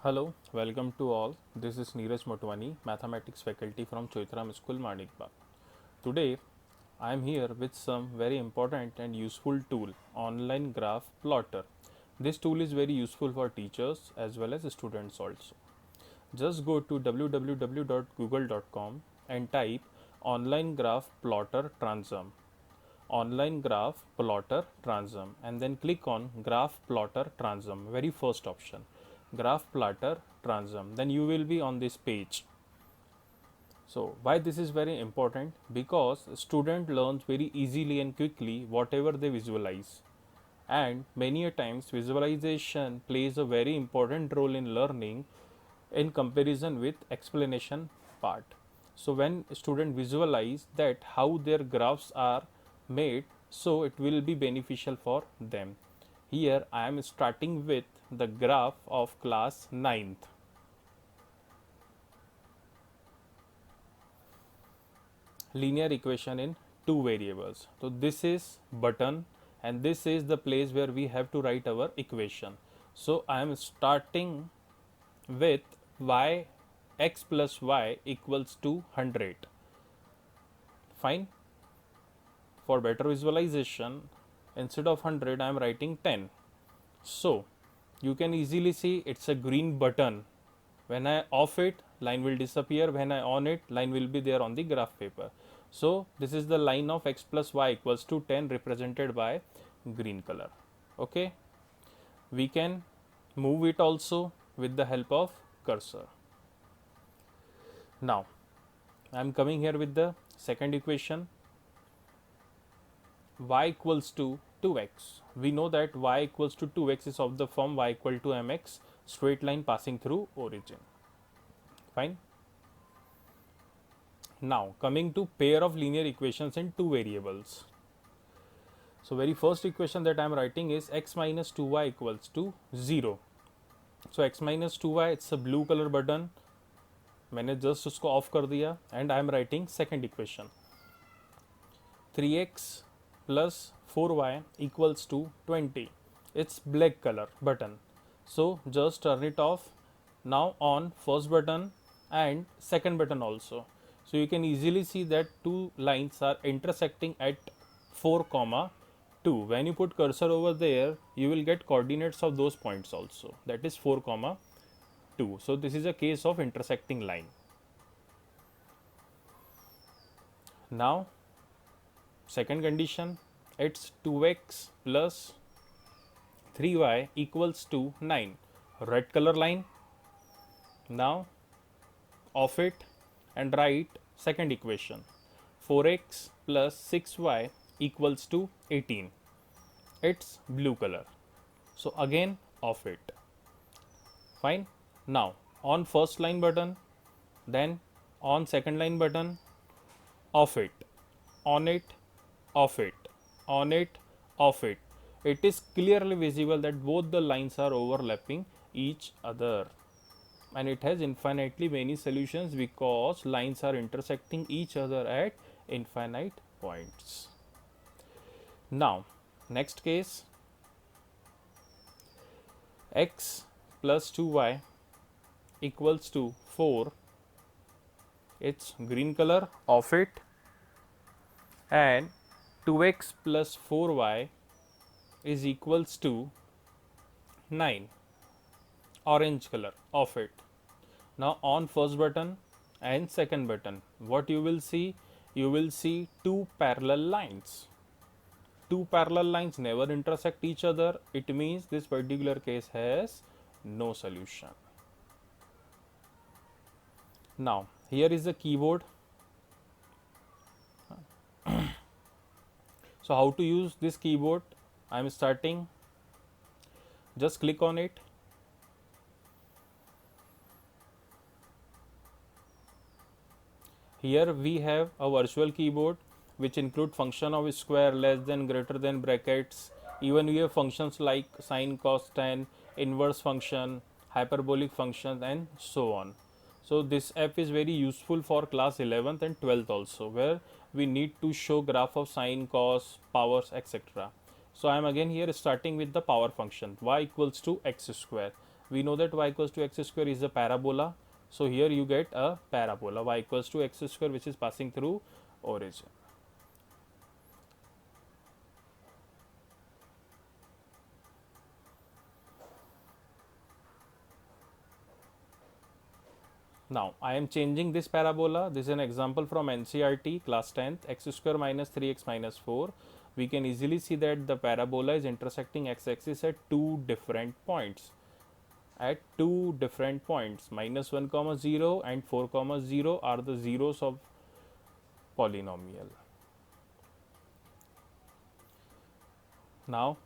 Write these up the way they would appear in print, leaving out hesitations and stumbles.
Hello, welcome to all. This is Neeraj Motwani, Mathematics faculty from Choitram School, Manikbag. Today, I am here with some very important and useful tool, Online Graph Plotter. This tool is very useful for teachers as well as students also. Just go to www.google.com and type Online Graph Plotter Transum. Online Graph Plotter Transum, and then click on Graph Plotter Transum, very first option, Graph Plotter Transum. Then you will be on this page. So why this is very important? Because student learns very easily and quickly whatever they visualize, and many a times visualization plays a very important role in learning in comparison with explanation part. So when student visualize that how their graphs are made, so it will be beneficial for them. Here I am starting with the graph of class 9th. Linear equation in two variables. So this is button and this is the place where we have to write our equation. So I am starting with y x plus y equals to 100. Fine. For better visualization, instead of 100 I am writing 10. So you can easily see it's a green button. When I off it, line will disappear. When I on it, line will be there on the graph paper. So this is the line of x plus y equals to 10 represented by green color. Okay. We can move it also with the help of cursor. Now I am coming here with the second equation, y equals to 2x. We know that y equals to 2x is of the form y equal to mx, straight line passing through origin. Fine. Now coming to pair of linear equations in two variables. So very first equation that I am writing is x minus 2y equals to 0. So x minus 2y, it's a blue color button. मैंने just उसको of कर दिया and I am writing second equation. 3x plus 4y equals to 20. It's black color button. So just turn it off. Now on first button and second button also. So you can easily see that two lines are intersecting at 4, 2. When you put cursor over there, you will get coordinates of those points also. That is 4, 2. So this is a case of intersecting line. Now second condition, it's 2x plus 3y equals to 9. Red color line. Now off it and write second equation, 4x plus 6y equals to 18. It's blue color. So again off it. Fine. Now on first line button, then on second line button, off it, on it, off it, on it, off it. It is clearly visible that both the lines are overlapping each other, and it has infinitely many solutions because lines are intersecting each other at infinite points. Now next case, x plus 2y equals to 4. It's green color, off it, and 2x plus 4y is equals to 9. Orange color, off it. Now on first button and second button, what you will see? You will see two parallel lines. Two parallel lines never intersect each other. It means this particular case has no solution. Now here is the keyboard. So how to use this keyboard? I am starting. Just click on it. Here we have a virtual keyboard which include function of square, less than, greater than, brackets. Even we have functions like sine, cos, tan, inverse function, hyperbolic function, and so on. So this app is very useful for class 11th and 12th also, where we need to show graph of sine, cos, powers, etc. So I am again here starting with the power function y equals to x square. we know that y equals to x square is a parabola. So here you get a parabola y equals to x square which is passing through origin. Now I am changing this parabola. This is an example from NCERT class 10th, x square minus 3x minus 4. We can easily see that the parabola is intersecting x-axis at two different points. Minus 1 comma 0 and 4 comma 0 are the zeros of polynomial. Now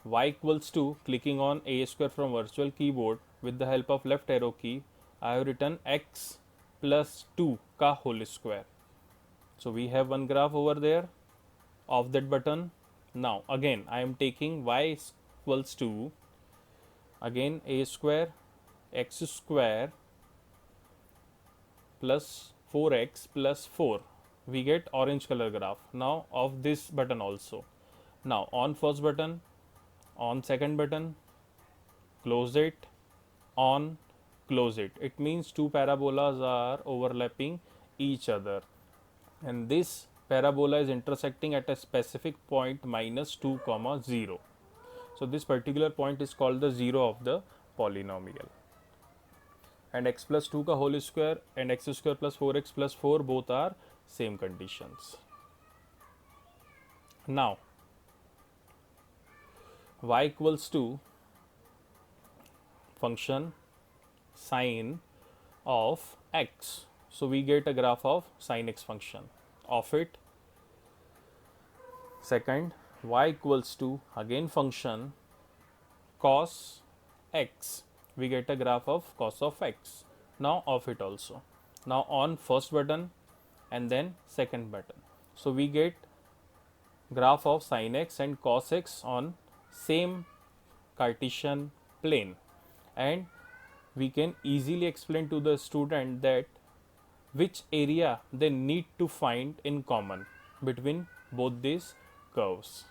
y equals to, clicking on a square from virtual keyboard with the help of left arrow key, I have written x plus 2 ka whole square. So we have one graph over there of that button. Now again I am taking y equals to, again a square x square plus 4x plus 4. We get orange color graph now of this button also. Now on first button, on second button, close it, on, close it. It means two parabolas are overlapping each other, and this parabola is intersecting at a specific point minus 2 comma 0. So this particular point is called the 0 of the polynomial. And x plus 2 ka whole square and x square plus 4x plus 4 both are same conditions. Now y equals to function sine of x. So we get a graph of sine x function of it. Second, y equals to, again function cos x. We get a graph of cos of x now of it also. Now on first button and then second button. So we get graph of sin x and cos x on same Cartesian plane, and we can easily explain to the student that which area they need to find in common between both these curves.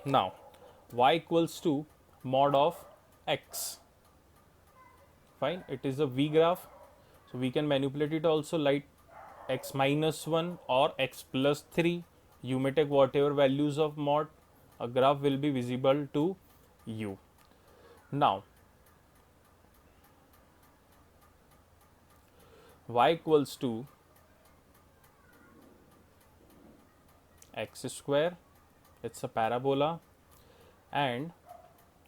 Now y equals to mod of x. Fine, it is a V graph, so we can manipulate it also like x minus 1 or x plus 3. You may take whatever values of mod, a graph will be visible to you. Now y equals to x square, it's a parabola, and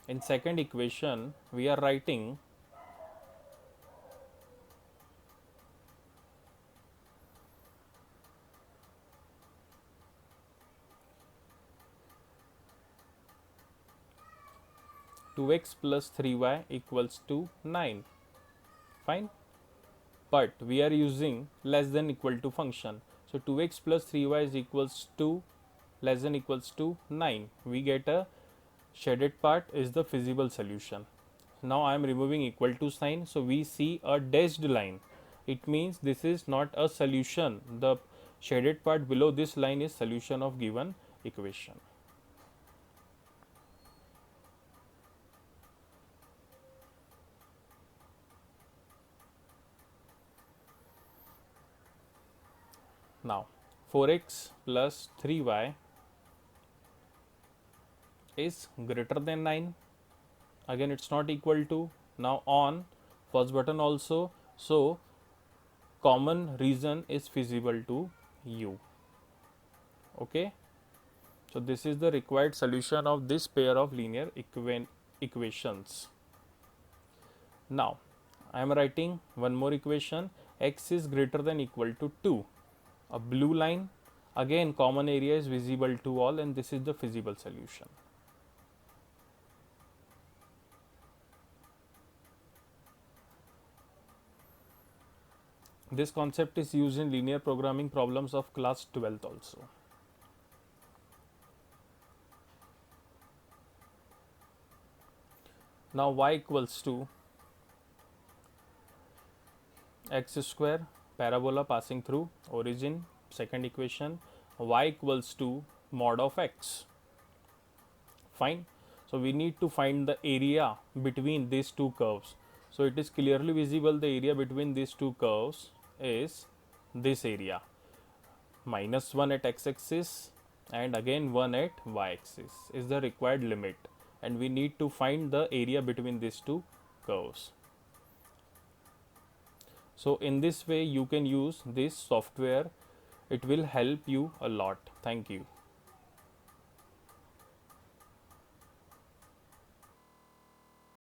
in second equation we are writing two x plus 3y equals to 9. Fine, but we are using less than equal to function, so 2x plus 3y is equals to less than equals to 9. We get a shaded part is the feasible solution. Now I am removing equal to sign, so we see a dashed line. It means this is not a solution. The shaded part below this line is solution of given equation. Now 4x plus 3y is greater than 9. Again it's not equal to. Now on first button also, so common reason is feasible to you. Okay, so this is the required solution of this pair of linear equations. Now I am writing one more equation, x is greater than equal to 2. A blue line, again common area is visible to all, and this is the feasible solution. This concept is used in linear programming problems of class 12th also. Now y equals to x square parabola passing through origin. Second equation, y equals to mod of x. Fine. So we need to find the area between these two curves. So it is clearly visible the area between these two curves is this area, -1 at x-axis and again 1 at y-axis is the required limit, and we need to find the area between these two curves. So in this way you can use this software. It will help you a lot. Thank you.